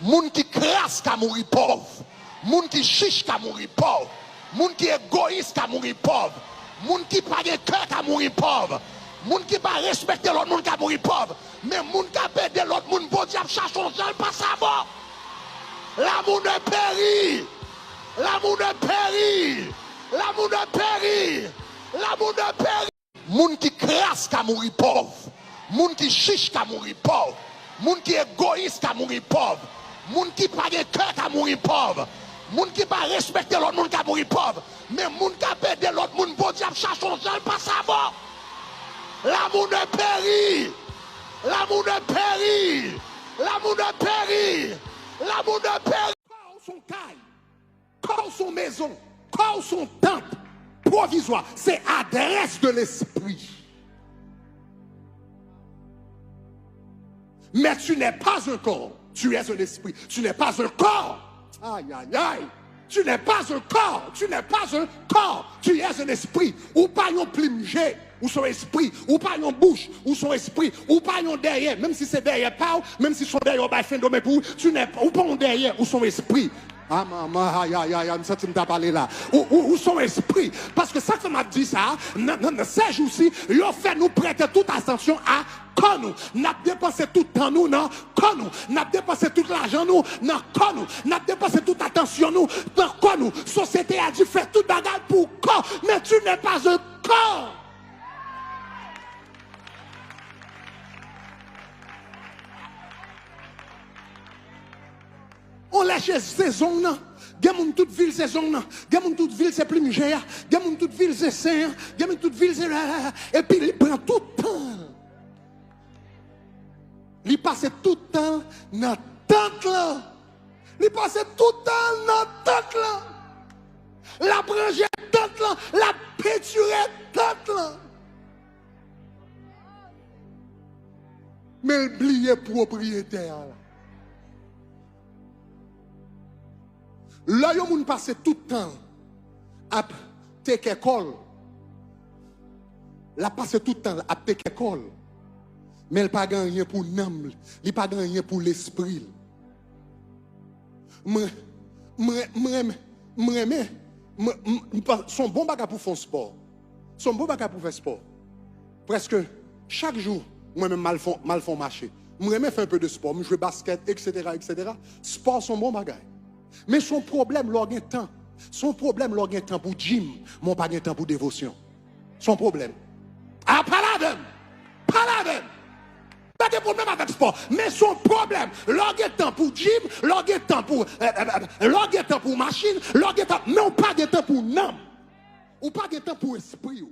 Moun qui crasse ka mouri pauvre. Moun qui chiche ka mouri pauvre. Moun qui égoïste ka mouri pauvre. Moun qui pas de cœur ka mouri pauvre. Moun qui pas respecter l'autre moun ka mouri pauvre. Mais moun qui pède l'autre moun bon diable cherche son gel pas savoir. L'amour de périt. L'amour de périt. L'amour de périt. L'amour de périt. Moun qui crasse ka mouri pauvre. Moun qui chiche ka mouri pauvre. Moun qui égoïste ka mouri pauvre. Moun qui pas de cœur ka mouri pauvre. Moun qui pas respecter l'autre moun ka mouri pauvre. Mais moun qui pède l'autre moun bon diable cherche son gel pas savoir. L'amour de périt. L'amour de périt. L'amour de périt. L'amour de périt. Quand son caille, quand son maison, quand son temple provisoire, c'est adresse de l'esprit. Mais tu n'es pas un corps, tu es un esprit. Tu n'es pas un corps. Aïe, aïe, aïe. Tu n'es pas un corps, tu n'es pas un corps, tu es un esprit. Ou pas un plimgé, ou son esprit, ou pas une bouche, ou son esprit, ou pas un derrière, même si c'est derrière pas, même si son derrière va faire de pour, tu n'es pas, ou pas un derrière, ou son esprit. Ah maman, aïe aïe aïe, ça tu m'as parlé là. Ou son esprit. Parce que ça que m'a dit ça, dans ces jours-ci, il a fait nous prêter toute attention à quand nous. N'a dépensé tout le temps nous, non? Quand nous. N'a dépensé tout l'argent nous, non? Quand nous. N'a dépensé toute attention nous, non? Quand nous. Société a dit faire tout bagarre pour quand, mais tu n'es pas un corps. On lâche saison là. Gamoun toute ville saison là. Gamoun toute ville c'est plus migéa. Gamoun toute ville c'est saint. Gamoun toute ville c'est là. Et puis il prend tout le temps. Il passe tout le temps dans tente là. Il passe tout le temps dans tente là. La branche tente là, la peinture tente là. Mais oubliez propriétaire là. Là, yon moun passe tout le temps à take école. La passe tout le temps à take école. Mais elle pas gagné pour l'âme, il pas gagné pour l'esprit. Son bon bagage pour faire sport. Son bon bagage pour faire sport. Presque chaque jour, moi-même mal font marcher. Moi faire un peu de sport, je joue basket, etc., etc. Sport son bon bagage. Mais son problème, l'organe temps. Son problème, l'organe temps pour gym, mon pas temps pour dévotion. Son problème. Ah, pas la même. Pas la même. Pas de problème avec le sport. Mais son problème, l'organe temps pour gym, l'organe temps pour machine, l'organe temps, mais on pas de temps pour l'âme. Ou pas de temps pour esprit.